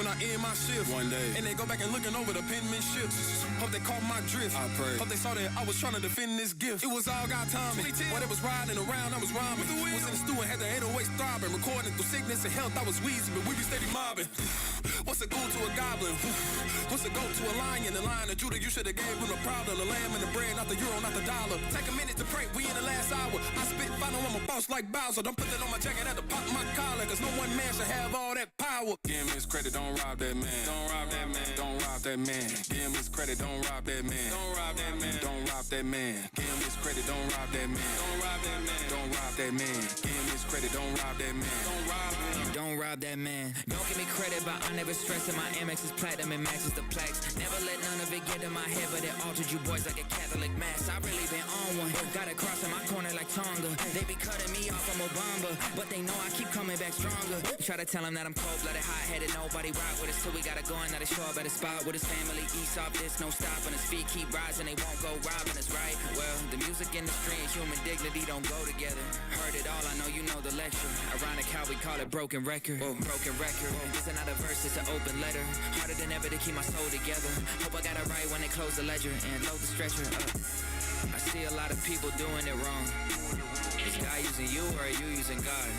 when I end my shift. One day. And they go back and looking over the penmanship. Hope they caught my drift. I pray. Hope they saw that I was trying to defend this gift. It was all God timing. While they was riding around, I was rhyming. Was in the stew and had the 808s throbbing. Recording through sickness and health, I was wheezing. But we be steady mobbing. What's a ghoul to a goblin? What's a goat to a lion? The lion of Judah, you should have gave him the problem. The lamb and the bread, not the euro, not the dollar. Take a minute to pray, we in the last hour. I spit final, I'm a boss like Bowser. Don't put that on my jacket, I had to pop my collar. Cause no one man should have all that power. Give him his credit, don't rob that man. Don't rob that man. Don't rob that man. Give him his credit, don't rob that man. Don't rob that man. Don't rob that man. Give him his credit, don't rob that man. Don't rob that man. Don't rob that man. Give him his credit, don't rob that man. Don't rob him. Don't rob that man. Don't give me credit, but I never stress it. My Amex is platinum and matches the plaques. Never let none of it get in my head, but it altered you boys like a Catholic mass. I really been on one. Got a cross in my corner like Tonga. They be cutting me off from Obama, but they know I keep coming back stronger. Try to tell them that I'm cold-blooded, hot-headed, nobody rock with us till we gotta go and gotta show up at a spot with his family. East off this, no stopping. His feet keep rising, they won't go robbing us, right? Well, the music industry and human dignity don't go together. Heard it all, I know you know the lecture. Ironic how we call it broken record. Broken record. This is not a verse, it's an open letter. Harder than ever to keep my soul together. Hope I got it right when they close the ledger and load the stretcher up. I see a lot of people doing it wrong. Is God using you or are you using God?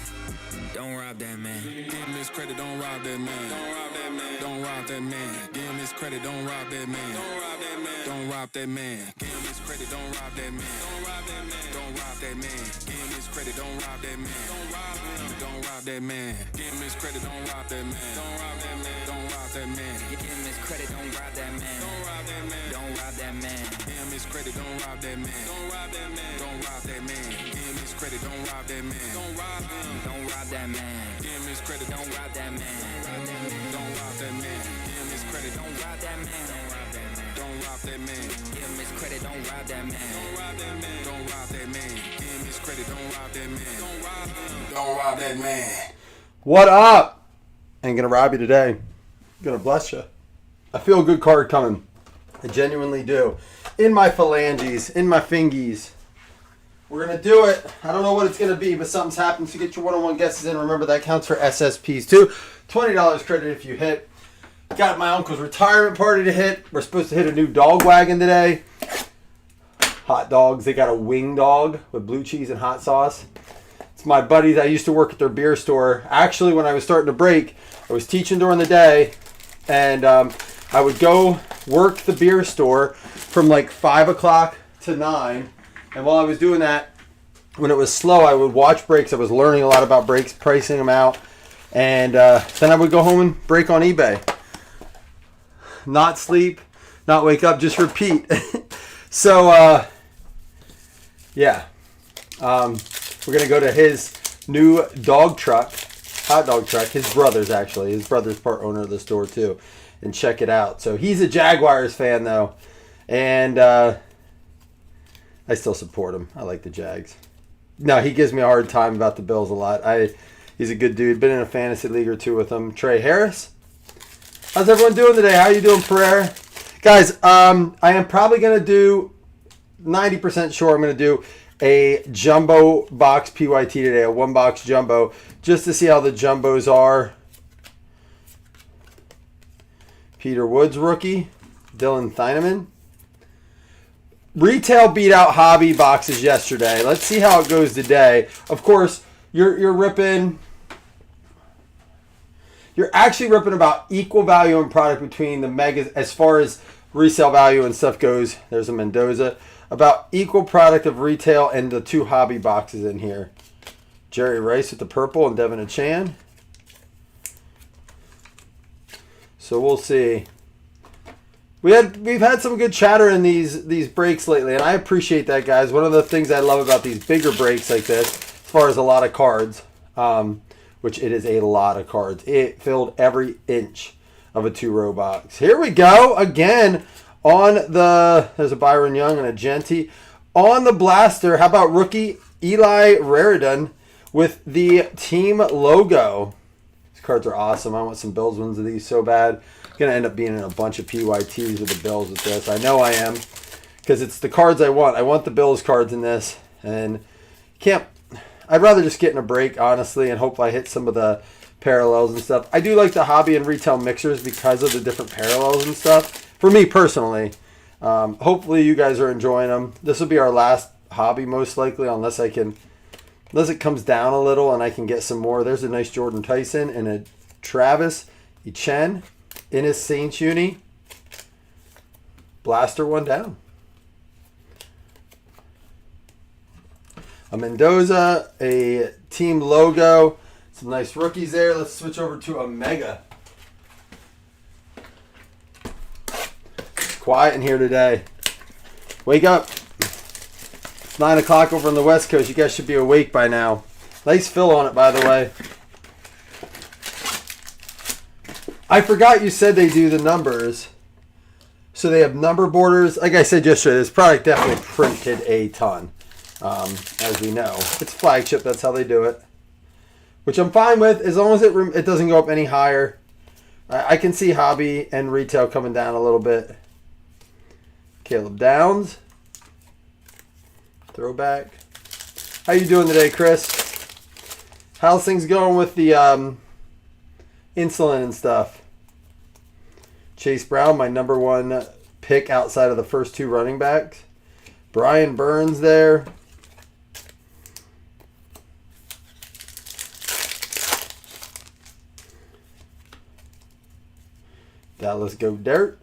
Don't rob that man. Give him his credit, don't rob that man. Don't rob that man. Don't rob that man. Give him his credit, don't rob that man. Don't rob that man. Don't rob that man. Give him his credit, don't rob that man. Don't rob that man. Don't rob that man. Give him his credit, don't rob that man. Don't rob him. Don't rob that man. Give him his credit, don't rob that man. Don't rob that man. Don't rob that man. Give him his credit, don't rob that man. Don't rob that man. Don't rob that man. Give him his credit, don't rob that man. Don't rob that man. Don't rob that man. Give him his credit, don't rob that man. Don't rob him. Don't rob that man. Give him his credit, Don't rob that man. don't rob that man. Give him his credit, Don't rob that man. don't rob that man. Give him his credit, don't rob that man. Don't rob that man. Don't rob that man. Give him his credit, don't rob that man. Don't rob him. Don't rob that man. What up? Ain't gonna rob you today. Gonna bless you. I feel a good card coming. I genuinely do. In my phalanges, in my fingies. We're gonna do it. I don't know what it's gonna be, but something's happened. So get your one-on-one guesses in. Remember that counts for SSPs too. $20 credit if you hit. Got my uncle's retirement party to hit. We're supposed to hit a new dog wagon today. Hot dogs. They got a wing dog with blue cheese and hot sauce. It's my buddies. I used to work at their beer store. Actually, when I was starting to break, I was teaching during the day, and I would go work the beer store from like 5 o'clock to 9. And while I was doing that, when it was slow, I would watch breaks. I was learning a lot about breaks, pricing them out. And then I would go home and break on eBay. Not sleep, not wake up, just repeat. So, yeah. We're going to go to his new dog truck, hot dog truck. His brother's actually. His brother's part owner of the store too. And check it out. So he's a Jaguars fan though. And I still support him. I like the Jags. No, he gives me a hard time about the Bills a lot. He's a good dude. Been in a fantasy league or two with him. Trey Harris. How's everyone doing today? How you doing, Pereira? Guys, I am probably going to do, 90% sure I'm going to do a jumbo box PYT today. A one box jumbo. Just to see how the jumbos are. Peter Woods rookie. Dylan Thieneman. Retail beat out hobby boxes yesterday. Let's see how it goes today. Of course, you're ripping. You're actually ripping about equal value in product between the megas as far as resale value and stuff goes. There's a Mendoza. About equal product of retail and the two hobby boxes in here. Jerry Rice with the purple and Devin Achan. So we'll see. We've had some good chatter in these breaks lately, and I appreciate that, guys. One of the things I love about these bigger breaks like this, as far as a lot of cards, which it is a lot of cards. It filled every inch of a 2-row box. Here we go again on there's a Byron Young and a Genti. On the blaster, how about rookie Eli Raridan with the team logo. These cards are awesome. I want some Bills ones of these so bad. Going to end up being in a bunch of PYTs with the Bills with this. I know I am, because it's the cards I want. I want the Bills cards in this, and I'd rather just get in a break, honestly, and hope I hit some of the parallels and stuff. I do like the hobby and retail mixers because of the different parallels and stuff. For me personally, hopefully you guys are enjoying them. This will be our last hobby most likely, unless it comes down a little and I can get some more. There's a nice Jordan Tyson and a Travis Etienne in his Saints uni. Blaster one down. A Mendoza, a team logo. Some nice rookies there. Let's switch over to a Mega. Quiet in here today. Wake up. It's 9 o'clock over on the West Coast. You guys should be awake by now. Nice fill on it, by the way. I forgot you said they do the numbers. So they have number borders. Like I said yesterday, this product definitely printed a ton. As we know. It's Flagship. That's how they do it. Which I'm fine with as long as it doesn't go up any higher. I can see hobby and retail coming down a little bit. Caleb Downs. Throwback. How you doing today, Chris? How's things going with the insulin and stuff? Chase Brown, my number one pick outside of the first two running backs. Brian Burns there. Dallas Go Dirt.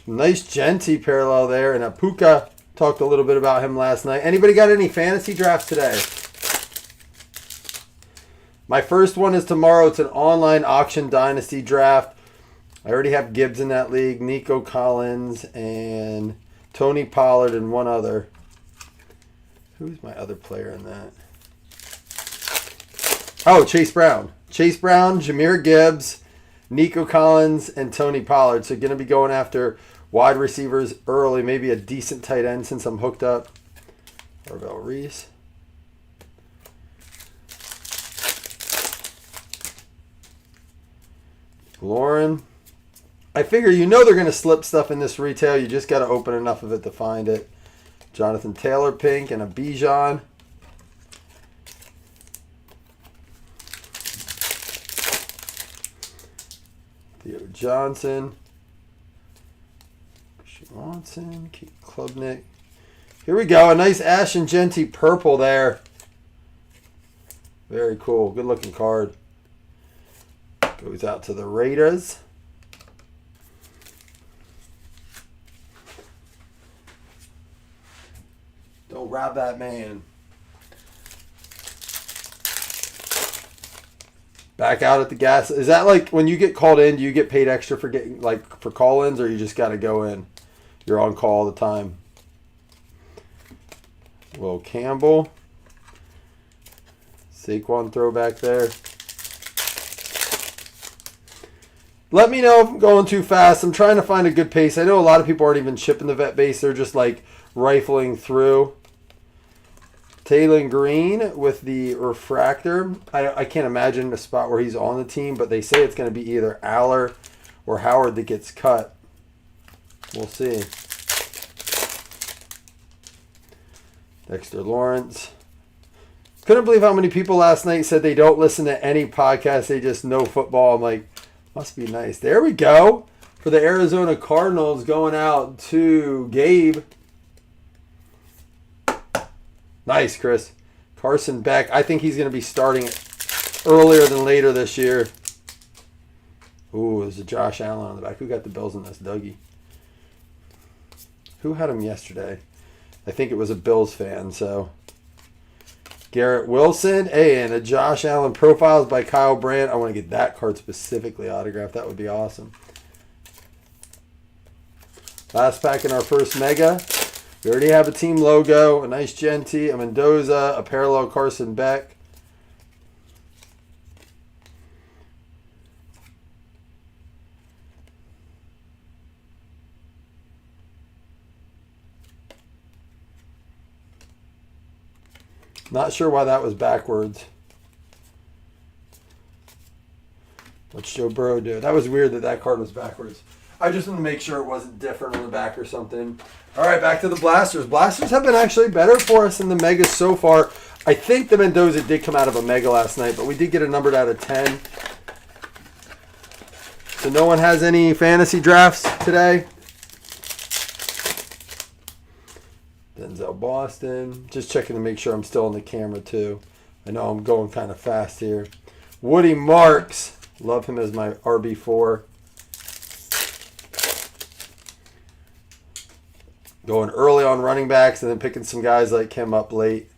Nice Genty parallel there. And Apuka, talked a little bit about him last night. Anybody got any fantasy drafts today? My first one is tomorrow. It's an online auction dynasty draft. I already have Gibbs in that league. Nico Collins and Tony Pollard and one other. Who's my other player in that? Oh, Chase Brown. Chase Brown, Jahmyr Gibbs, Nico Collins, and Tony Pollard. So going to be going after wide receivers early. Maybe a decent tight end since I'm hooked up. Orville Reese. Lauren. I figure you know they're going to slip stuff in this retail. You just got to open enough of it to find it. Jonathan Taylor pink and a Bijan. Theo Johnson. Watson. Keith Klubnik. Here we go. A nice Ash and Genty purple there. Very cool. Good looking card. Goes out to the Raiders. Don't rob that man. Back out at the gas. Is that like when you get called in, do you get paid extra for getting for call-ins, or you just got to go in? You're on call all the time. Will Campbell. Saquon throwback there. Let me know if I'm going too fast. I'm trying to find a good pace. I know a lot of people aren't even shipping the vet base. They're just like rifling through. Taylor Green with the refractor. I can't imagine a spot where he's on the team, but they say it's going to be either Aller or Howard that gets cut. We'll see. Dexter Lawrence. Couldn't believe how many people last night said they don't listen to any podcast. They just know football. I'm like, must be nice. There we go. For the Arizona Cardinals, going out to Gabe. Nice, Chris. Carson Beck. I think he's going to be starting earlier than later this year. Ooh, there's a Josh Allen on the back. Who got the Bills in this? Dougie. Who had him yesterday? I think it was a Bills fan, so. Garrett Wilson. Hey, and a Josh Allen profiles by Kyle Brandt. I want to get that card specifically autographed. That would be awesome. Last pack in our first Mega. We already have a team logo, a nice Genty, a Mendoza, a parallel Carson Beck. Not sure why that was backwards. What's Joe Burrow do? That was weird that card was backwards. I just want to make sure it wasn't different on the back or something. All right, back to the Blasters. Blasters have been actually better for us in the Megas so far. I think the Mendoza did come out of a mega last night, but we did get a numbered out of 10. So no one has any fantasy drafts today. Denzel Boston. Just checking to make sure I'm still on the camera too. I know I'm going kind of fast here. Woody Marks. Love him as my RB4. Going early on running backs and then picking some guys like him up late.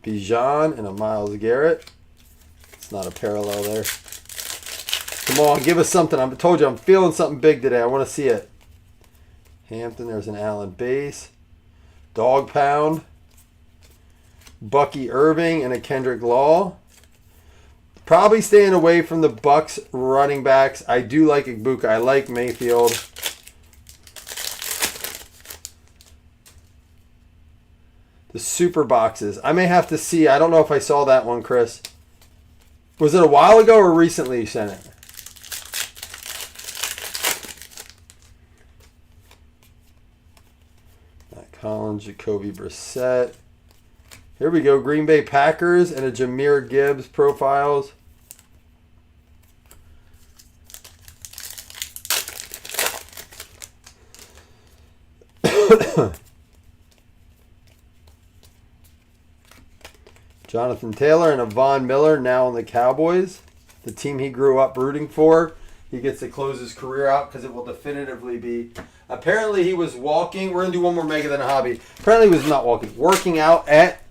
Bijan and a Myles Garrett. It's not a parallel there. Come on, give us something. I told you I'm feeling something big today. I want to see it. Hampton, there's an Allen Base. Dog Pound. Bucky Irving and a Kendrick Law. Probably staying away from the Bucks running backs. I do like Igbuka. I like Mayfield. The super boxes. I may have to see. I don't know if I saw that one, Chris. Was it a while ago or recently you sent it? Matt Collins, Jacoby Brissett. Here we go. Green Bay Packers and a Jahmyr Gibbs profiles. Jonathan Taylor and a Von Miller now on the Cowboys. The team he grew up rooting for. He gets to close his career out because it will definitively be. Apparently he was walking. We're going to do one more mega than a hobby. Apparently he was not walking. Working out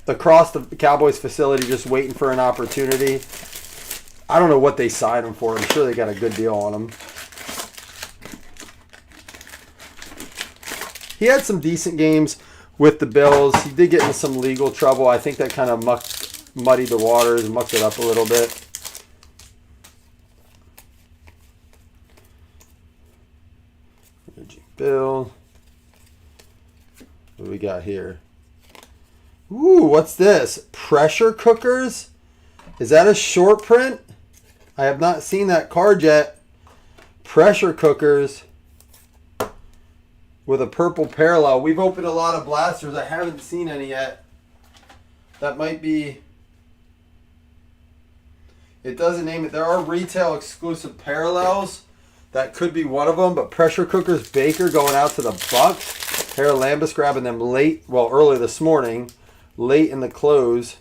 across the Cowboys facility just waiting for an opportunity. I don't know what they signed him for. I'm sure they got a good deal on him. He had some decent games with the Bills. He did get into some legal trouble. I think that kind of muddied the waters, mucked it up a little bit. Bill. What do we got here? Ooh, what's this? Pressure cookers? Is that a short print? I have not seen that card yet. Pressure cookers with a purple parallel. We've opened a lot of blasters. I haven't seen any yet. That might be... It doesn't name it. There are retail exclusive parallels. That could be one of them. But pressure cookers, Baker going out to the Bucks. Harold Lambus grabbing them late. Well, early this morning. Late in the close.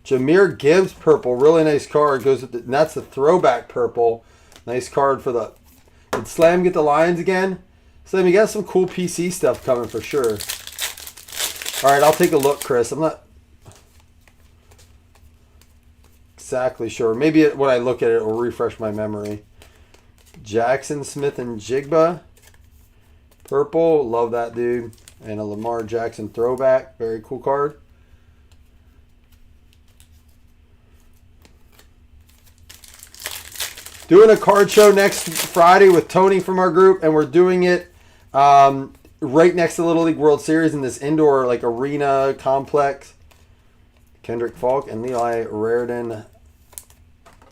Jahmyr Gibbs purple. Really nice card. Goes with and that's the throwback purple. Nice card for the... Did Slam get the Lions again? Slam, you got some cool PC stuff coming for sure. All right, I'll take a look, Chris. I'm not exactly sure. Maybe when I look at it, it will refresh my memory. Jackson Smith and Jigba. Purple. Love that dude. And a Lamar Jackson throwback. Very cool card. Doing a card show next Friday with Tony from our group, and we're doing it right next to Little League World Series in this indoor like arena complex. Kendrick Falk and Levi Raridan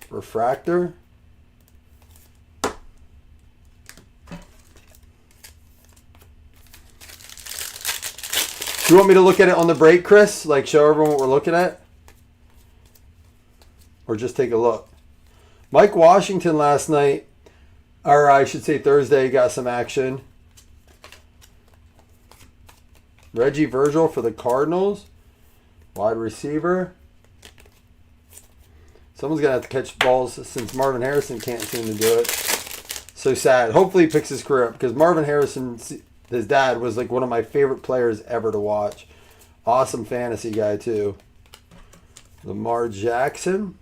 refractor. Do you want me to look at it on the break, Chris? Like show everyone what we're looking at? Or just take a look? Mike Washington last night, or I should say Thursday, got some action. Reggie Virgil for the Cardinals. Wide receiver. Someone's going to have to catch balls since Marvin Harrison can't seem to do it. So sad. Hopefully he picks his career up because Marvin Harrison, his dad, was like one of my favorite players ever to watch. Awesome fantasy guy too. Lamar Jackson.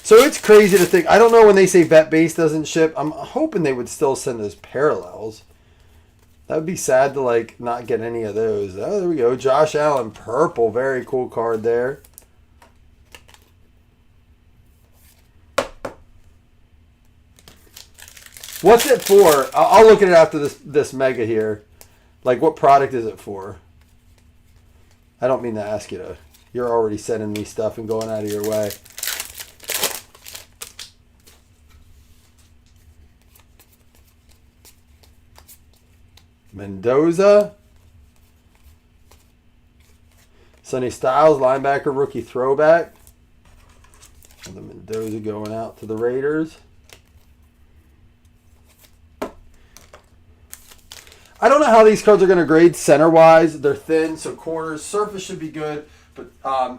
So it's crazy to think. I don't know when they say vet base doesn't ship. I'm hoping they would still send us parallels. That would be sad to like not get any of those. Oh, there we go. Josh Allen, purple. Very cool card there. What's it for? I'll look at it after this mega here. Like what product is it for? I don't mean to ask you to. You're already sending me stuff and going out of your way. Mendoza. Sonny Styles, linebacker, rookie throwback. And the Mendoza going out to the Raiders. I don't know how these cards are going to grade center-wise. They're thin, so corners, surface should be good, but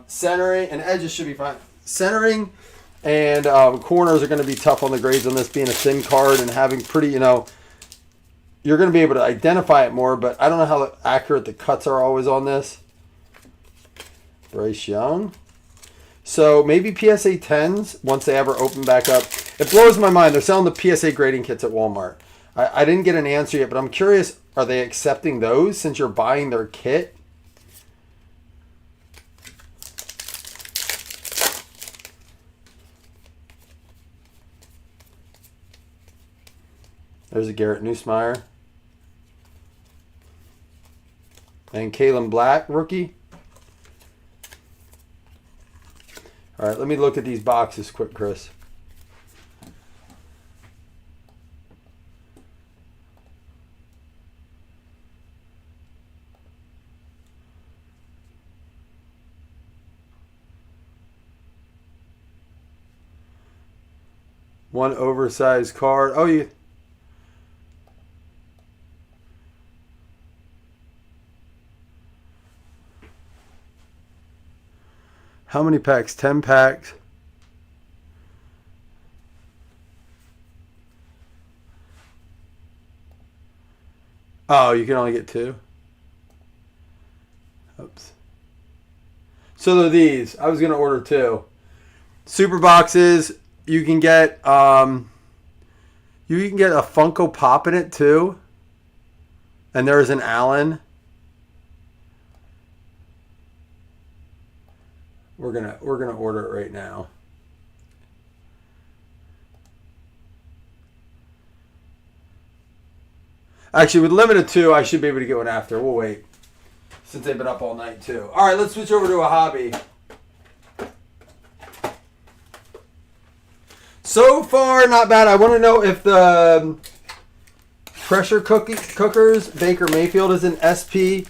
centering and edges should be fine. Centering and corners are going to be tough on the grades on this being a thin card and having pretty, you're going to be able to identify it more, but I don't know how accurate the cuts are always on this. Bryce Young. So maybe PSA 10s once they ever open back up. It blows my mind. They're selling the PSA grading kits at Walmart. I didn't get an answer yet, but I'm curious, are they accepting those since you're buying their kit? There's a Garrett Nussmeier. And Kalen Black, rookie. All right, let me look at these boxes quick, Chris. One oversized card. Oh, you. How many packs? 10 packs. Oh, you can only get 2. Oops. So they're these. I was going to order 2. Super boxes. You can get a Funko Pop in it too. And there's an Allen. We're gonna order it right now. Actually, with limited 2, I should be able to get one after. We'll wait. Since they've been up all night too. Alright, let's switch over to a hobby. So far, not bad. I want to know if the pressure cookers, Baker Mayfield is an SP.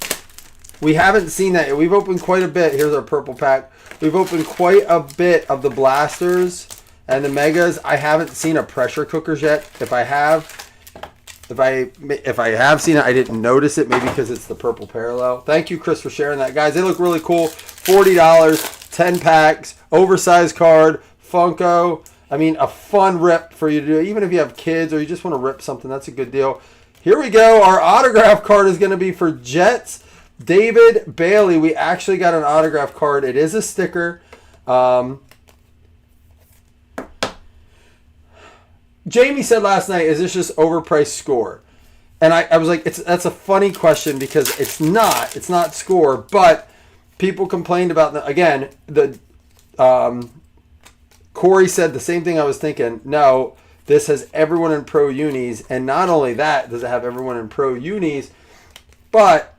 We haven't seen that yet. We've opened quite a bit. Here's our purple pack. We've opened quite a bit of the blasters and the megas. I haven't seen a pressure cookers yet. If I have seen it, I didn't notice it. Maybe because it's the purple parallel. Thank you, Chris, for sharing that, guys. They look really cool. $40, 10 packs, oversized card, Funko. I mean, a fun rip for you to do. Even if you have kids or you just want to rip something, that's a good deal. Here we go. Our autograph card is going to be for Jets. David Bailey. We actually got an autograph card. It is a sticker. Jamie said last night, is this just overpriced score? And I was like, that's a funny question because it's not score, but people complained about again, Corey said the same thing I was thinking. No, this has everyone in pro unis, and not only that does it have everyone in pro unis, but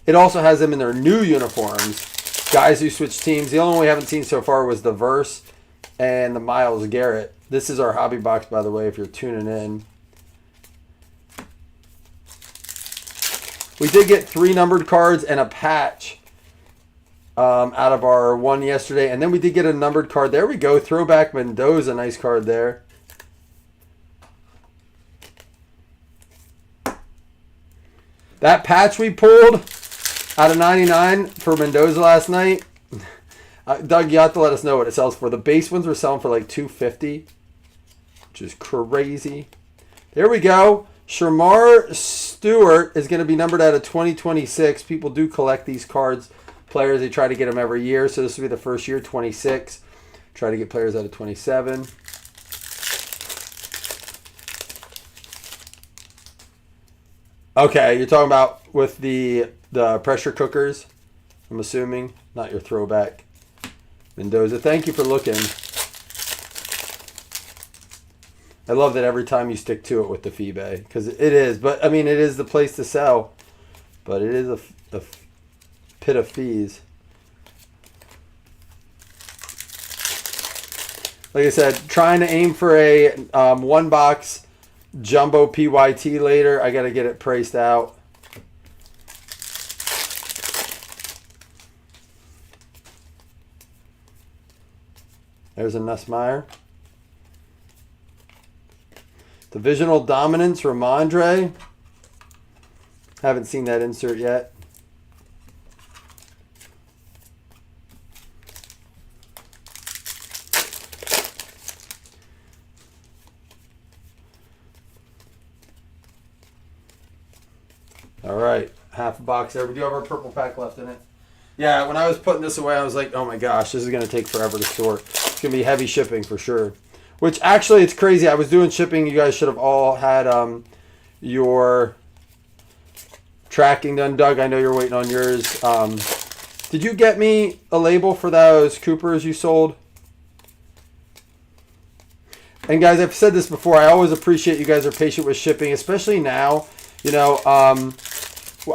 it also has them in their new uniforms. Guys who switch teams. The only one we haven't seen so far was the Verse and the Myles Garrett. This is our hobby box, by the way, if you're tuning in. We did get 3 numbered cards and a patch out of our one yesterday. And then we did get a numbered card. There we go. Throwback Mendoza. Nice card there. That patch we pulled out of 99 for Mendoza last night. Doug, you have to let us know what it sells for. The base ones were selling for like $250, which is crazy. There we go. Shamar Stewart is going to be numbered out of 2026. People do collect these cards. Players, they try to get them every year. So this will be the first year, 26. Try to get players out of 27. Okay, you're talking about with the pressure cookers, I'm assuming. Not your throwback. Mendoza, thank you for looking. I love that every time you stick to it with the FeeBay, because it is. But, I mean, it is the place to sell. But it is a pit of fees. Like I said, trying to aim for a one box jumbo PYT later. I got to get it priced out. There's a Nussmeier. Divisional Dominance, Ramondre. Haven't seen that insert yet. All right, half a box there. We do have our purple pack left in it. Yeah, when I was putting this away, I was like, oh my gosh, this is going to take forever to sort. It's going to be heavy shipping for sure. Which actually, it's crazy. I was doing shipping. You guys should have all had your tracking done. Doug, I know you're waiting on yours. Did you get me a label for those Coopers you sold? And guys, I've said this before. I always appreciate you guys are patient with shipping, especially now. You know,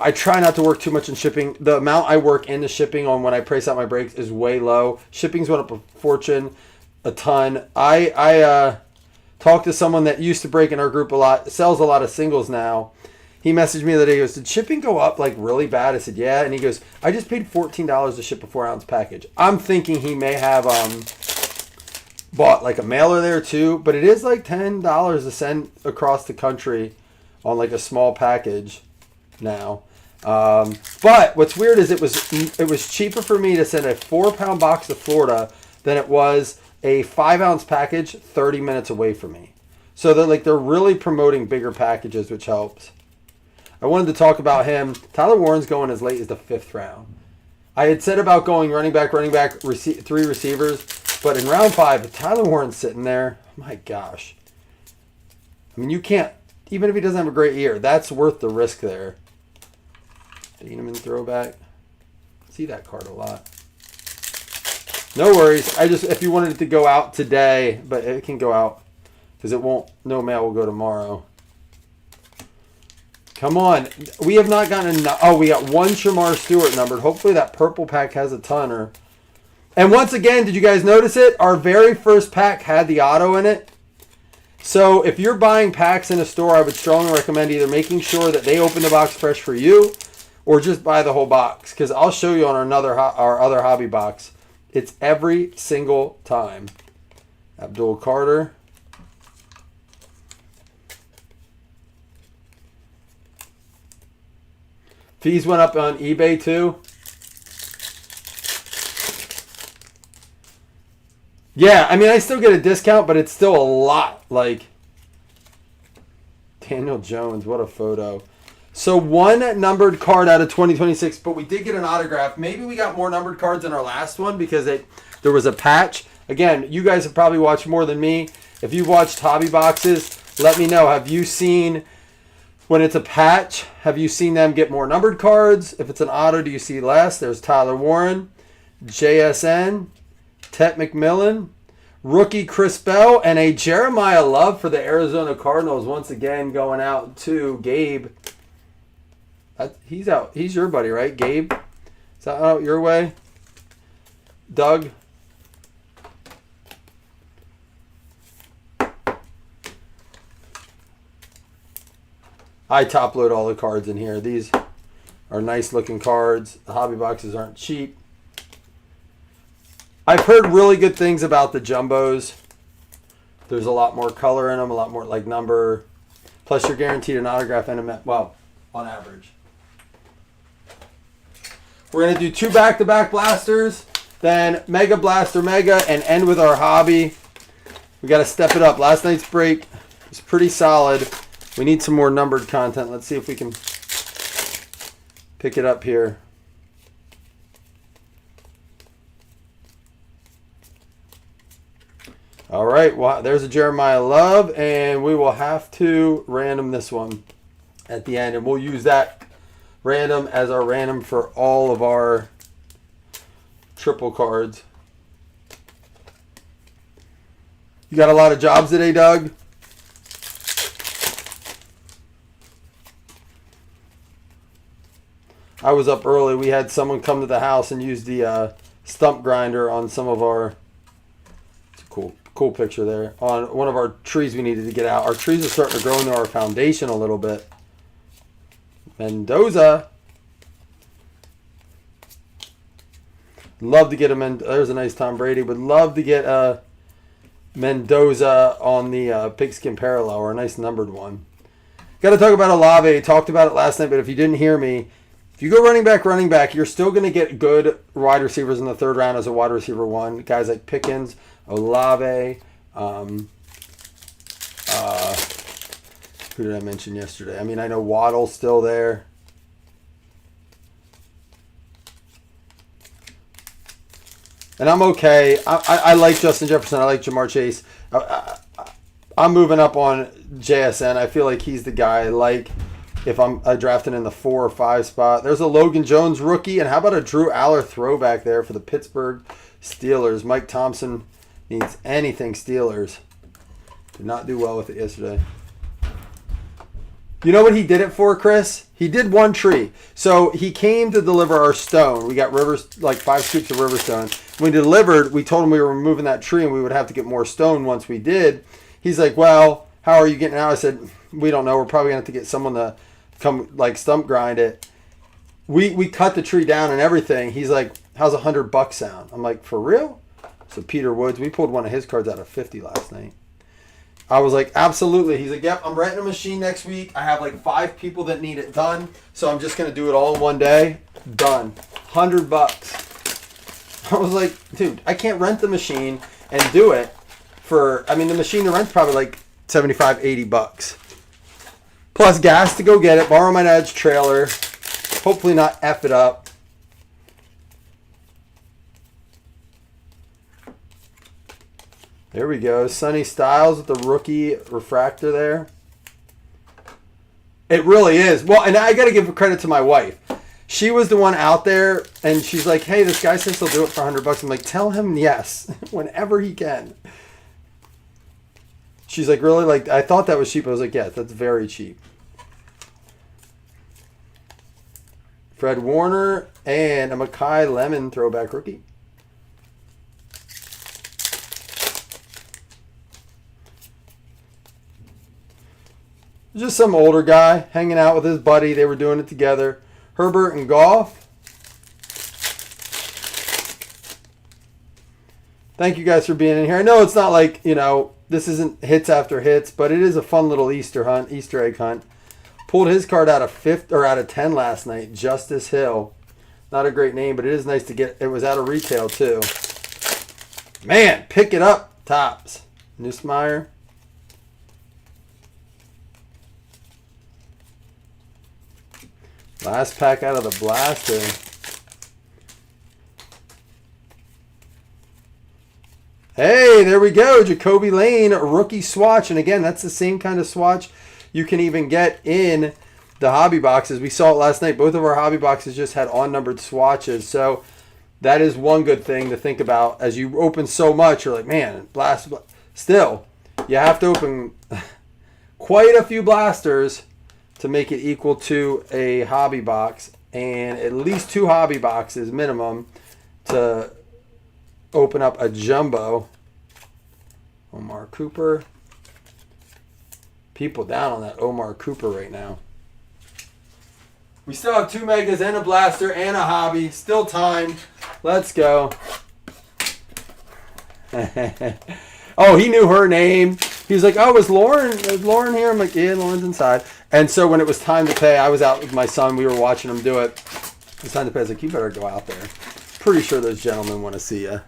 I try not to work too much in shipping. The amount I work into shipping on when I price out my breaks is way low. Shipping's went up a fortune, a ton. I talked to someone that used to break in our group a lot, sells a lot of singles now. He messaged me the other day. He goes, did shipping go up like really bad? I said, yeah. And he goes, I just paid $14 to ship a 4-ounce package. I'm thinking he may have bought like a mailer there too, but it is like $10 to send across the country on like a small package now. But what's weird is it was cheaper for me to send a 4-pound box to Florida than it was a 5-ounce package 30 minutes away from me. So they're really promoting bigger packages, which helps. I wanted to talk about him. Tyler Warren's going as late as the 5th round. I had said about going running back, 3 receivers, but in round 5, Tyler Warren's sitting there. My gosh. I mean, you can't, even if he doesn't have a great year, that's worth the risk there. Deaneman throwback. See that card a lot. No worries. If you wanted it to go out today, but it can go out because it won't, no mail will go tomorrow. Come on. We have not gotten we got one Shamar Stewart numbered. Hopefully that purple pack has a tonner. And once again, did you guys notice it? Our very first pack had the auto in it. So if you're buying packs in a store, I would strongly recommend either making sure that they open the box fresh for you or just buy the whole box. Because I'll show you on our other hobby box. It's every single time. Abdul Carter. Fees went up on eBay too. Yeah, I mean, I still get a discount, but it's still a lot. Like, Daniel Jones, what a photo. So, one numbered card out of 2026, but we did get an autograph. Maybe we got more numbered cards than our last one because there was a patch. Again, you guys have probably watched more than me. If you've watched hobby boxes, let me know. Have you seen, when it's a patch, have you seen them get more numbered cards? If it's an auto, do you see less? There's Tyler Warren, JSN, Tet McMillan, rookie Chris Bell, and a Jeremiah Love for the Arizona Cardinals. Once again, going out to Gabe. He's out. He's your buddy, right, Gabe? Is that out your way? Doug? I top load all the cards in here. These are nice looking cards. The hobby boxes aren't cheap. I've heard really good things about the jumbos. There's a lot more color in them, a lot more like number. Plus you're guaranteed an autograph and on average. We're going to do 2 back-to-back blasters, then Mega Blaster Mega, and end with our hobby. We got to step it up. Last night's break was pretty solid. We need some more numbered content. Let's see if we can pick it up here. All right, well, there's a Jeremiah Love, and we will have to random this one at the end, and we'll use that random as our random for all of our triple cards. You got a lot of jobs today, Doug? I was up early. We had someone come to the house and use the stump grinder on some of our... It's a Cool picture there on one of our trees we needed to get out. Our trees are starting to grow into our foundation a little bit. Mendoza. Love to get him in. There's a nice Tom Brady. Would love to get Mendoza on the pigskin parallel, or a nice numbered one. Got to talk about Olave. Talked about it last night, but if you didn't hear me, if you go running back, you're still going to get good wide receivers in the third round as a wide receiver one. Guys like Pickens, Olave. Who did I mention yesterday? I mean, I know Waddle's still there. And I'm okay. I like Justin Jefferson. I like Jamar Chase. I'm moving up on JSN. I feel like he's the guy I like if I'm drafting in the 4 or 5 spot. There's a Logan Jones rookie. And how about a Drew Aller throwback there for the Pittsburgh Steelers? Mike Thompson needs anything Steelers. Did not do well with it yesterday. You know what he did it for, Chris? He did one tree. So he came to deliver our stone. We got rivers, like 5 scoops of river stone. When we delivered, we told him we were removing that tree and we would have to get more stone once we did. He's like, well, how are you getting out? I said, we don't know. We're probably going to have to get someone to come like stump grind it. We cut the tree down and everything. He's like, how's $100 sound? I'm like, for real? So Peter Woods, we pulled one of his cards out of 50 last night. I was like, absolutely. He's like, yep, I'm renting a machine next week. I have like 5 people that need it done. So I'm just going to do it all in one day. Done. $100. I was like, dude, I can't rent the machine and do it for, I mean, the machine to rent's probably like $75, $80. Plus gas to go get it, borrow my dad's trailer, hopefully not F it up. There we go. Sonny Styles with the rookie refractor there. It really is. Well, and I got to give credit to my wife. She was the one out there, and she's like, hey, this guy says he'll do it for $100. I'm like, tell him yes, whenever he can. She's like, really? Like, I thought that was cheap. I was like, yeah, that's very cheap. Fred Warner and a Mekhi Lemon throwback rookie. Just some older guy hanging out with his buddy. They were doing it together. Herbert and Goff. Thank you guys for being in here. I know it's not like, you know, this isn't hits after hits, but it is a fun little Easter egg hunt. Pulled his card out of 10 last night. Justice Hill. Not a great name, but it is nice to get. It was out of retail too. Man, pick it up, Tops. Nussmeier. Last pack out of the blaster. Hey, there we go. Jacoby Lane, rookie swatch. And again, that's the same kind of swatch you can even get in the hobby boxes. We saw it last night. Both of our hobby boxes just had on-numbered swatches. So that is one good thing to think about. As you open so much, you're like, man, blast. Still, you have to open quite a few blasters to make it equal to a hobby box, and at least 2 hobby boxes minimum to open up a jumbo. Omar Cooper. People down on that Omar Cooper right now. We still have 2 megas and a blaster and a hobby. Still time. Let's go. Oh, he knew her name. He was like, oh, is Lauren here? I'm like, yeah, Lauren's inside. And so when it was time to pay, I was out with my son. We were watching him do it. It was time to pay. I was like, you better go out there. Pretty sure those gentlemen want to see you.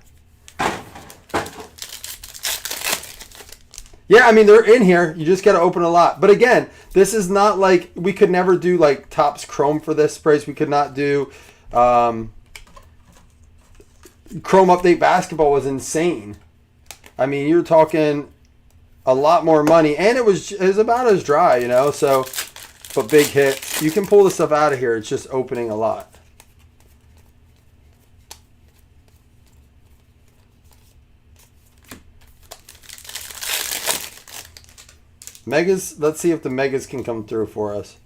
Yeah, I mean, they're in here. You just got to open a lot. But again, this is not like, we could never do like Topps Chrome for this price. We could not do Chrome Update Basketball was insane. I mean, you're talking a lot more money, and it was about as dry, you know. So, but big hits. You can pull the stuff out of here. It's just opening a lot. Megas. Let's see if the megas can come through for us.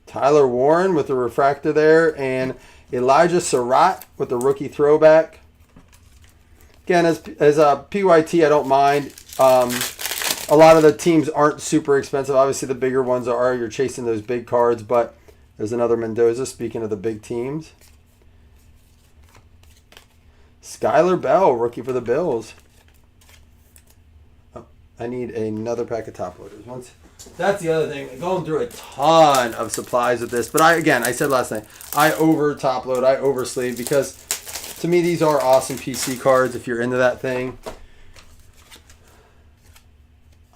Tyler Warren with the refractor there, and Elijah Surratt with the rookie throwback. Again, as a PYT, I don't mind. A lot of the teams aren't super expensive. Obviously, the bigger ones are. You're chasing those big cards, but there's another Mendoza. Speaking of the big teams. Skylar Bell, rookie for the Bills. Oh, I need another pack of top loaders. That's the other thing. I'm going through a ton of supplies with this. But I said last night, I over top load, I over sleeve because to me these are awesome PC cards if you're into that thing.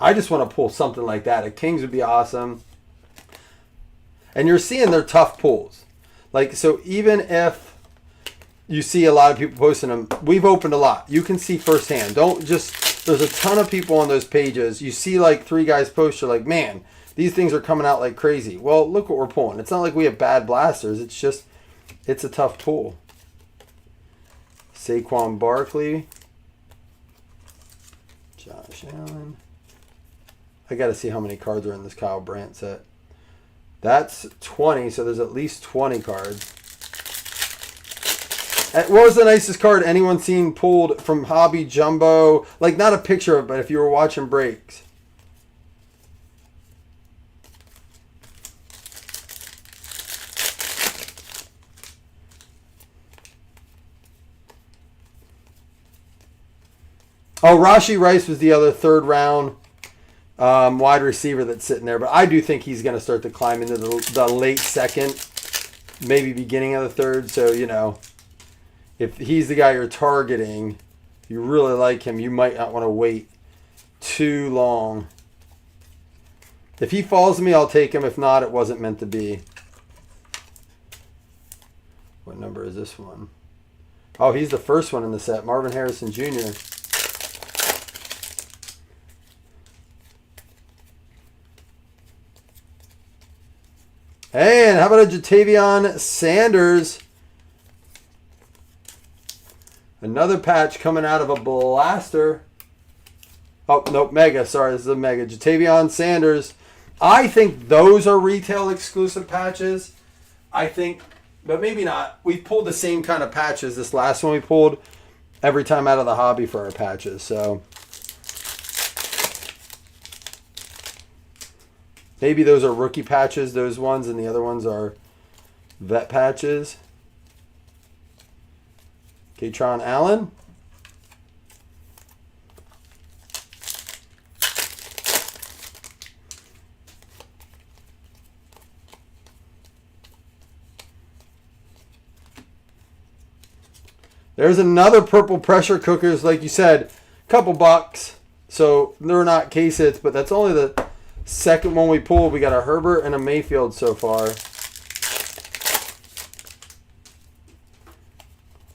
I just want to pull something like that. A Kings would be awesome. And you're seeing they're tough pulls. Like, so even if you see a lot of people posting them, we've opened a lot. You can see firsthand. Don't just, there's a ton of people on those pages. You see like 3 guys post, you're like, man, these things are coming out like crazy. Well, look what we're pulling. It's not like we have bad blasters. It's just, it's a tough pull. Saquon Barkley. Josh Allen. I got to see how many cards are in this Kyle Brandt set. That's 20, so there's at least 20 cards. What was the nicest card anyone seen pulled from Hobby Jumbo? Like, not a picture of it, but if you were watching breaks. Oh, Rashee Rice was the other third round wide receiver that's sitting there. But I do think he's going to start to climb into the late second, maybe beginning of the third. So, you know, if he's the guy you're targeting, if you really like him, you might not want to wait too long. If he falls to me, I'll take him. If not, it wasn't meant to be. What number is this one? Oh, he's the first one in the set. Marvin Harrison Jr. Hey, and how about a Jatavion Sanders? Another patch coming out of a blaster. Oh, nope, Mega. Sorry, this is a Mega. Jatavion Sanders. I think those are retail exclusive patches. I think, but maybe not. We pulled the same kind of patches. This last one we pulled every time out of the hobby for our patches. So maybe those are rookie patches, those ones, and the other ones are vet patches. Katron Allen. There's another purple pressure cookers, like you said, couple bucks. So they're not case hits, but that's only the second one we pulled. We got a Herbert and a Mayfield so far.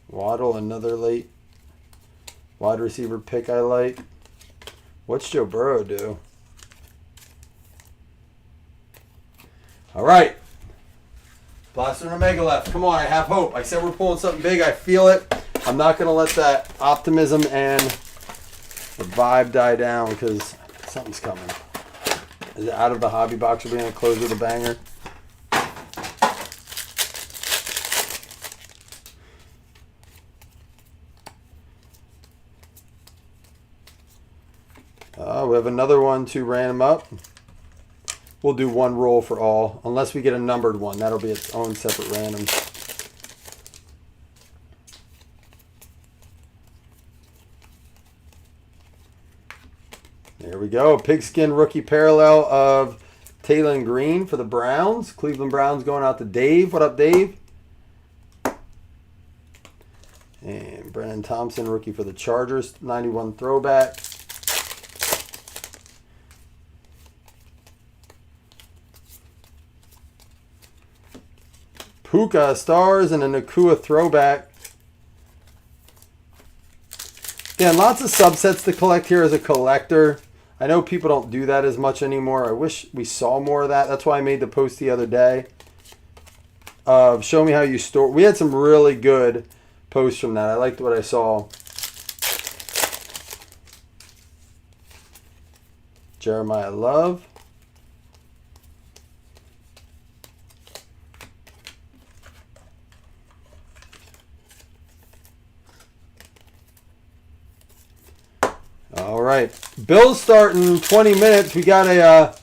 Waddle, another late wide receiver pick I like. What's Joe Burrow do? All right. Blaster and Omega left. Come on, I have hope. I said we're pulling something big. I feel it. I'm not going to let that optimism and the vibe die down because something's coming. Is it out of the hobby box? Are we going to close with a banger? We have another one to random up. We'll do one roll for all, unless we get a numbered one. That'll be its own separate random. There we go. Pigskin rookie parallel of Taylor Green for the Browns. Cleveland Browns going out to Dave. What up, Dave? And Brennan Thompson, rookie for the Chargers. 91 throwback. Puka Stars and a Nakua throwback. Again, lots of subsets to collect here as a collector. I know people don't do that as much anymore. I wish we saw more of that. That's why I made the post the other day of show me how you store. We had some really good posts from that. I liked what I saw. Jeremiah Love. right. Bills starting 20 minutes. We got a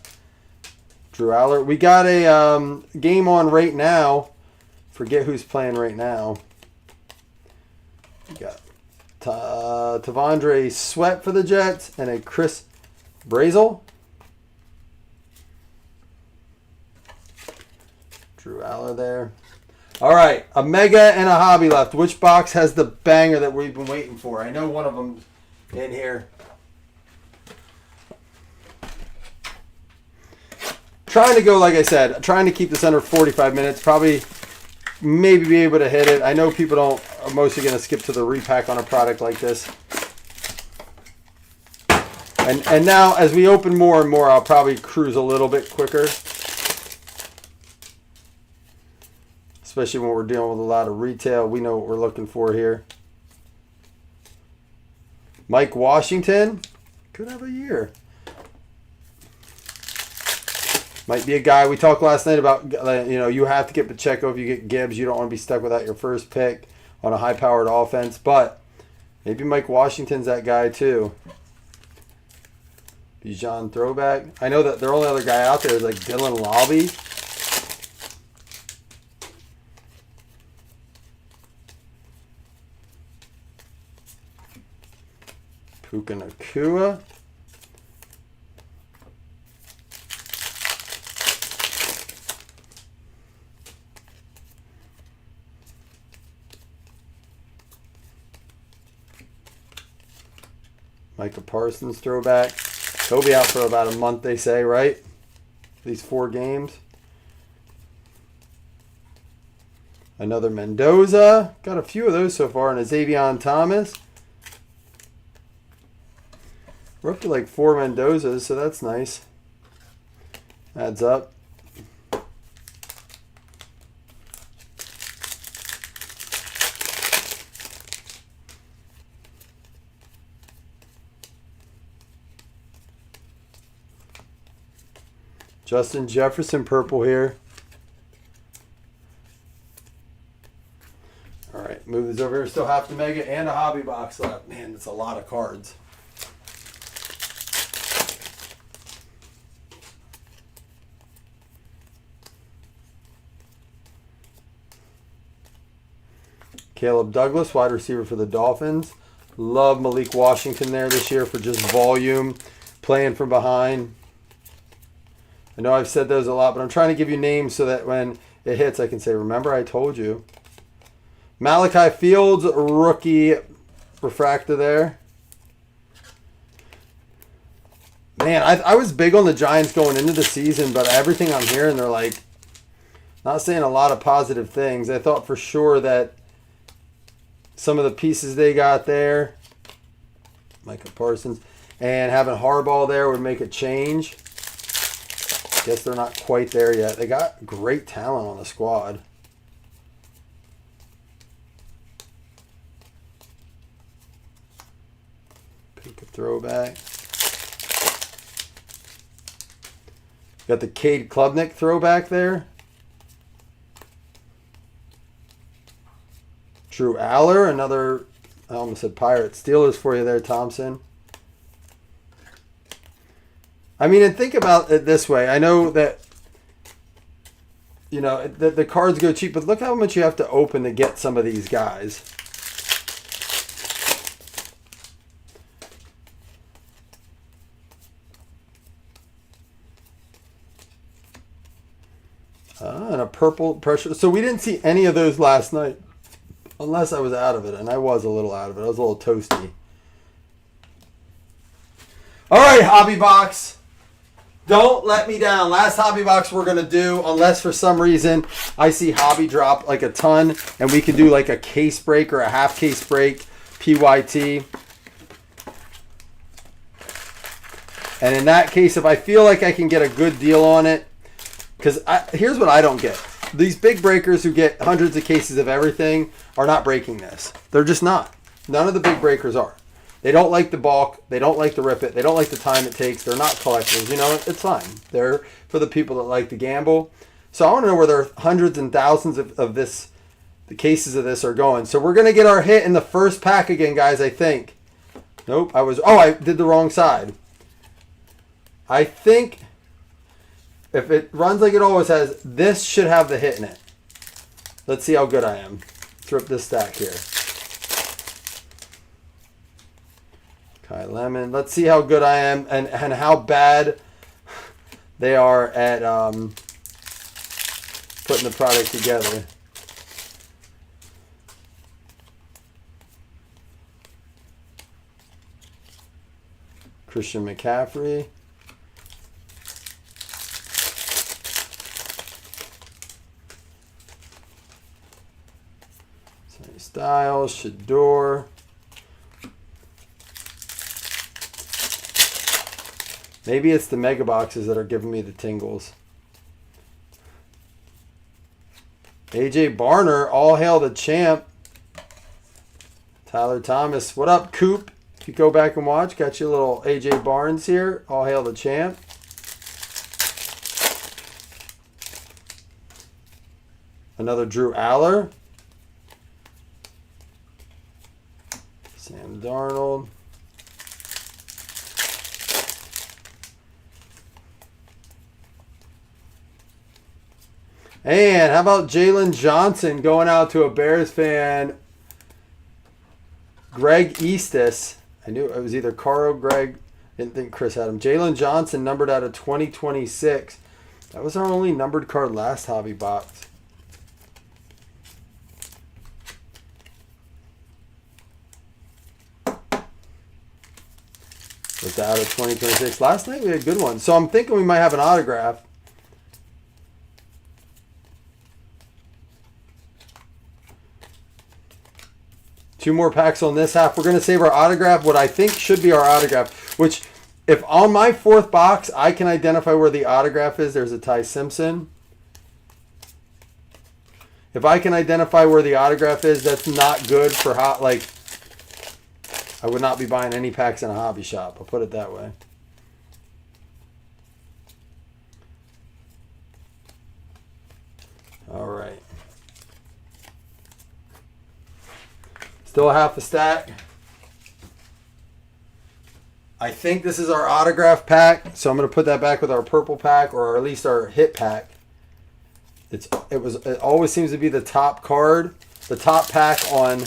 Drew Aller. We got a game on right now. Forget who's playing right now. We got Tavondre Sweat for the Jets and a Chris Brazel. Drew Aller there. All right, a mega and a hobby left. Which box has the banger that we've been waiting for? I know one of them's in here. Trying to go, like I said, trying to keep this under 45 minutes. Probably, maybe be able to hit it. I know people are mostly going to skip to the repack on a product like this. And now, as we open more and more, I'll probably cruise a little bit quicker. Especially when we're dealing with a lot of retail. We know what we're looking for here. Mike Washington. Could have a year. Might be a guy. We talked last night about, you have to get Pacheco if you get Gibbs. You don't want to be stuck without your first pick on a high-powered offense. But maybe Mike Washington's that guy too. Bijan throwback. I know that their only other guy out there is like Dylan Lobby. Puka Nacua. Micah Parsons throwback. He'll be out for about a month, they say, right? These 4 games. Another Mendoza. Got a few of those so far. And a Xavier Thomas. We're up to like 4 Mendozas, so that's nice. Adds up. Justin Jefferson purple here. All right, move this over here. Still half the mega and a hobby box left. Man, that's a lot of cards. Caleb Douglas, wide receiver for the Dolphins. Love Malik Washington there this year for just volume, playing from behind. I know I've said those a lot, but I'm trying to give you names so that when it hits, I can say, remember I told you. Malachi Fields, rookie refractor there. Man, I was big on the Giants going into the season, but everything I'm hearing, they're like, not saying a lot of positive things. I thought for sure that some of the pieces they got there, Micah Parsons, and having Harbaugh there would make a change. Guess they're not quite there yet. They got great talent on the squad. Pick a throwback. Got the Cade Klubnik throwback there. Drew Aller, another, I almost said Pirate. Steelers for you there, Thompson. I mean, and think about it this way. I know that, the cards go cheap, but look how much you have to open to get some of these guys. And a purple pressure. So we didn't see any of those last night. Unless I was out of it, and I was a little out of it. I was a little toasty. All right, hobby box. Don't let me down. Last hobby box we're going to do, unless for some reason I see hobby drop like a ton, and we can do like a case break or a half case break, PYT. And in that case, if I feel like I can get a good deal on it, because here's what I don't get. These big breakers who get hundreds of cases of everything are not breaking this. They're just not. None of the big breakers are. They don't like the bulk. They don't like to rip it. They don't like the time it takes. They're not collectors. It's fine. They're for the people that like to gamble. So I want to know where there are hundreds and thousands of this, the cases of this are going. So we're going to get our hit in the first pack again, guys, I think. Nope, I did the wrong side. I think if it runs like it always has, this should have the hit in it. Let's see how good I am. Let's rip this stack here. Kai Lemon. Let's see how good I am and how bad they are at putting the product together. Christian McCaffrey. Sonny Styles, Shador. Maybe it's the mega boxes that are giving me the tingles. AJ Barner, all hail the champ. Tyler Thomas, what up, Coop? If you go back and watch, got you a little AJ Barnes here. All hail the champ. Another Drew Aller. Sam Darnold. And how about Jalen Johnson going out to a Bears fan? Greg Eastis. I knew it was either Carl or Greg. Didn't think Chris had him. Jalen Johnson numbered out of 2026. That was our only numbered card last hobby box. Was out of 2026. Last night we had a good one. So I'm thinking we might have an autograph. Two more packs on this half. We're going to save our autograph, what I think should be our autograph, which if on my fourth box, I can identify where the autograph is. There's a Ty Simpson. If I can identify where the autograph is, that's not good for hot. Like, I would not be buying any packs in a hobby shop. I'll put it that way. All right. Still half a stack. I think this is our autograph pack, so I'm going to put that back with our purple pack, or at least our hit pack. It always seems to be the top card, the top pack on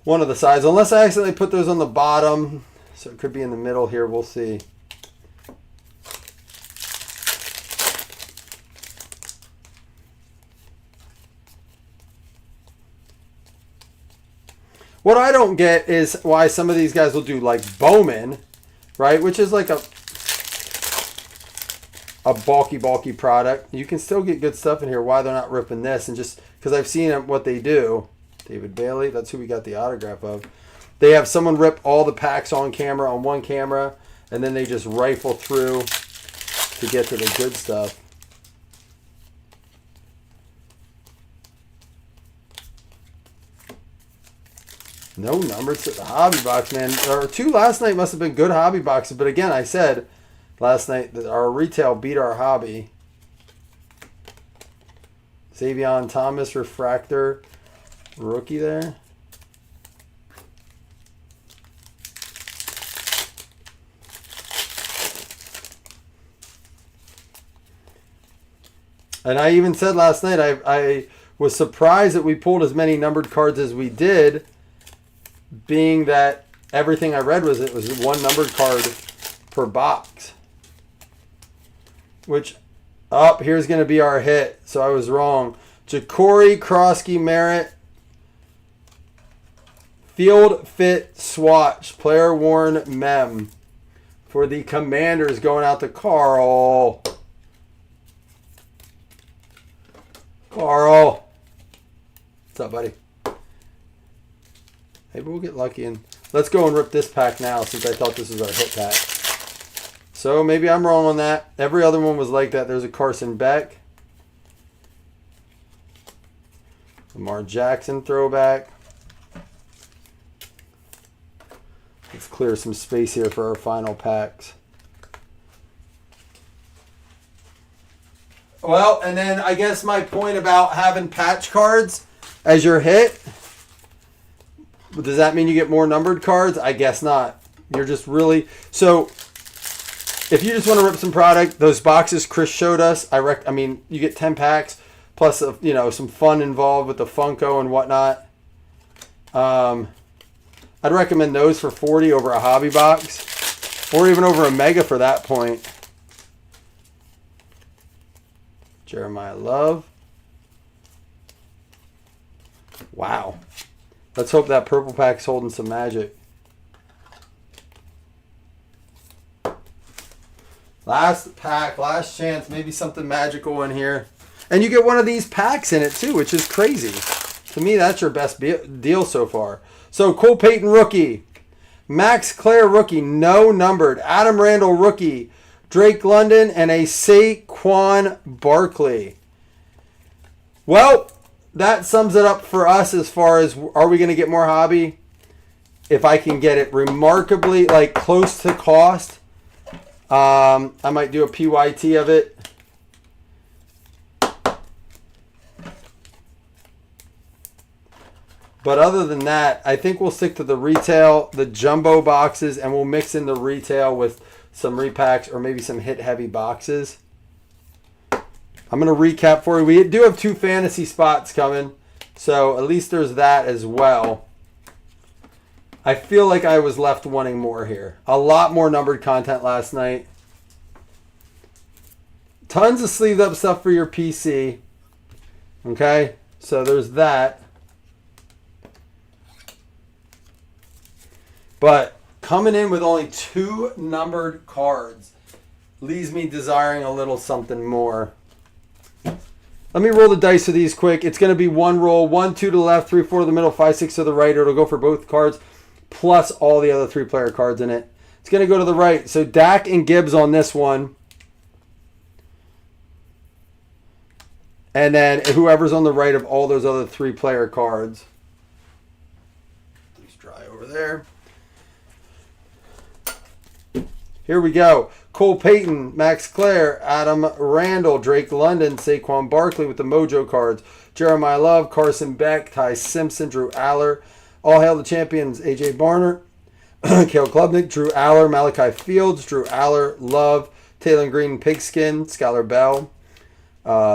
one of the sides, unless I accidentally put those on the bottom. So it could be in the middle here. We'll see. What I don't get is why some of these guys will do like Bowman, right? Which is like a bulky product. You can still get good stuff in here. Why they're not ripping this? And just because I've seen what they do. David Bailey, that's who we got the autograph of. They have someone rip all the packs on camera, on one camera, and then they just rifle through to get to the good stuff. No numbers to the hobby box, man. Our two last night must have been good hobby boxes, but again, I said last night that our retail beat our hobby. Xavion Thomas refractor rookie there. And I even said last night I was surprised that we pulled as many numbered cards as we did, being that everything I read was it was one numbered card per box. Which, here's going to be our hit. So I was wrong. Ja'Cory Krosky Merritt. Field Fit Swatch. Player worn mem. For the Commanders going out to Carl. Carl. What's up, buddy? Maybe we'll get lucky and let's go and rip this pack now since I thought this was our hit pack. So maybe I'm wrong on that. Every other one was like that. There's a Carson Beck. Lamar Jackson throwback. Let's clear some space here for our final packs. Well, and then I guess my point about having patch cards as your hit. Does that mean you get more numbered cards? I guess not. You're just really... So, if you just want to rip some product, those boxes Chris showed us, I mean, you get 10 packs, plus, you know, some fun involved with the Funko and whatnot. I'd recommend those for $40 over a hobby box, or even over a mega for that point. Jeremiah Love. Wow. Let's hope that purple pack's holding some magic. Last pack, last chance, maybe something magical in here. And you get one of these packs in it too, which is crazy. To me, that's your best deal so far. So, Cole Payton rookie. Max Clare rookie, no numbered. Adam Randall rookie. Drake London and a Saquon Barkley. Well, that sums it up for us as far as, are we going to get more hobby? If I can get it remarkably, like, close to cost, I might do a PYT of it. But other than that, I think we'll stick to the retail, the jumbo boxes, and we'll mix in the retail with some repacks or maybe some hit-heavy boxes. I'm going to recap for you. We do have 2 fantasy spots coming, so at least there's that as well. I feel like I was left wanting more here. A lot more numbered content last night. Tons of sleeved up stuff for your PC. Okay, so there's that. But coming in with only 2 numbered cards leaves me desiring a little something more. Let me roll the dice for these quick. It's going to be 1 roll, 1, 2 to the left, 3, 4 to the middle, 5, 6 to the right. It'll go for both cards, plus all the other 3-player cards in it. It's going to go to the right. So Dak and Gibbs on this one. And then whoever's on the right of all those other 3-player cards. Please dry over there. Here we go. Cole Payton, Max Clare, Adam Randall, Drake London, Saquon Barkley with the Mojo cards, Jeremiah Love, Carson Beck, Ty Simpson, Drew Aller. All hail the champions, A.J. Barner, Cale Klubnik, Drew Aller, Malachi Fields, Drew Aller, Love, Taylor Green, Pigskin, Skylar Bell,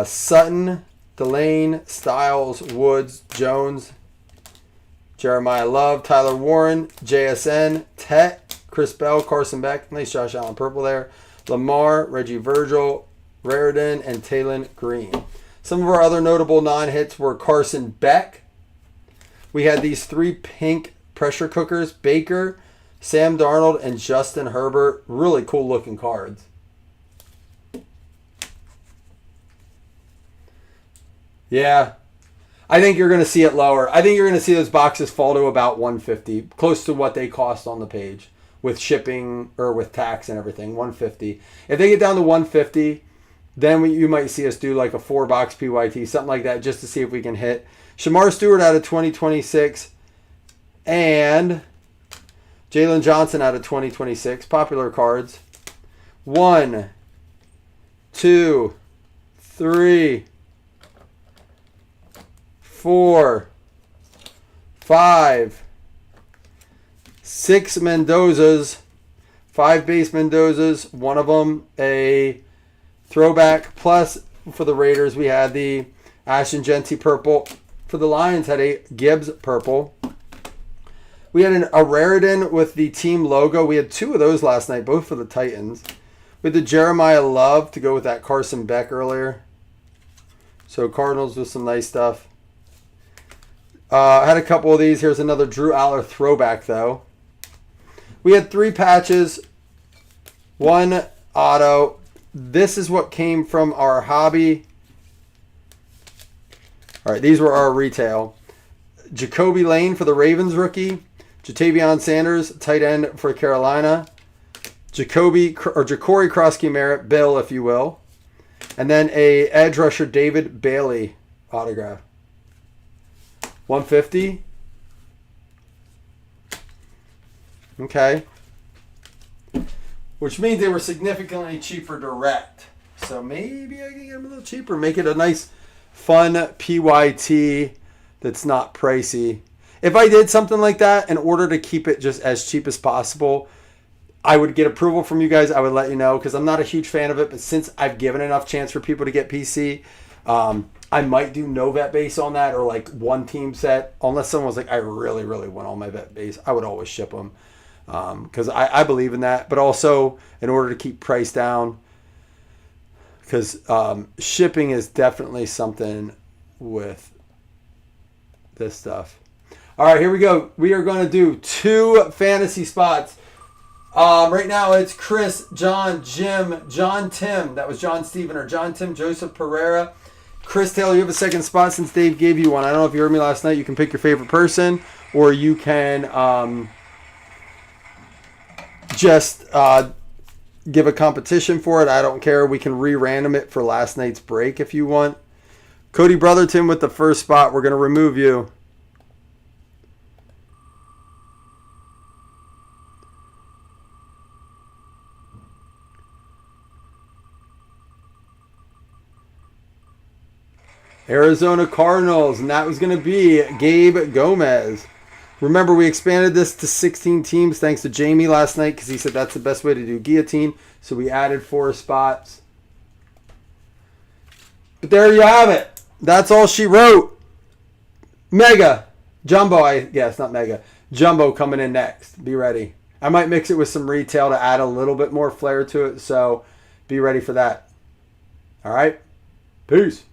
Sutton, Delane, Styles, Woods, Jones, Jeremiah Love, Tyler Warren, JSN, Tet, Chris Bell, Carson Beck, nice Josh Allen purple there, Lamar, Reggie Virgil, Raridan, and Taylor Green. Some of our other notable non-hits were Carson Beck. We had these 3 pink pressure cookers, Baker, Sam Darnold, and Justin Herbert. Really cool looking cards. Yeah. I think you're going to see it lower. I think you're going to see those boxes fall to about $150, close to what they cost on the page with shipping or with tax and everything, $150. If they get down to $150, then you might see us do like a 4-box PYT, something like that, just to see if we can hit. Shamar Stewart out of 2026 and Jalen Johnson out of 2026. Popular cards. 1, 2, 3, 4, 5, 6 Mendozas, 5 base Mendozas, one of them a throwback. Plus, for the Raiders, we had the Ashton Genty purple. For the Lions, had a Gibbs purple. We had a Raridan with the team logo. We had 2 of those last night, both for the Titans. With the Jeremiah Love to go with that Carson Beck earlier. So Cardinals with some nice stuff. I had a couple of these. Here's another Drew Aller throwback, though. We had 3 patches, 1 auto. This is what came from our hobby. All right, these were our retail. Jacoby Lane for the Ravens rookie. Jatavion Sanders, tight end for Carolina. Ja'Cory Krosky Merritt, Bill, if you will. And then a edge rusher, David Bailey autograph. $150. Okay. Which means they were significantly cheaper direct. So maybe I can get them a little cheaper. Make it a nice, fun PYT that's not pricey. If I did something like that in order to keep it just as cheap as possible, I would get approval from you guys. I would let you know because I'm not a huge fan of it. But since I've given enough chance for people to get PC, I might do no vet base on that or like one team set. Unless someone was like, I really, really want all my vet base, I would always ship them because I believe in that. But also in order to keep price down, because shipping is definitely something with this stuff. All right, here we go. We are going to do 2 fantasy spots. Right now it's Chris, John, Jim, John Tim. That was John Steven or John Tim, Joseph Pereira. Chris Taylor, you have a second spot since Dave gave you one. I don't know if you heard me last night. You can pick your favorite person or you can just give a competition for it. I don't care. We can re-random it for last night's break if you want. Cody Brotherton with the first spot. We're going to remove you. Arizona Cardinals, and that was going to be Gabe Gomez. Remember, we expanded this to 16 teams thanks to Jamie last night because he said that's the best way to do guillotine. So we added 4 spots. But there you have it. That's all she wrote. Mega. Jumbo, it's not Mega. Jumbo coming in next. Be ready. I might mix it with some retail to add a little bit more flair to it. So be ready for that. All right. Peace.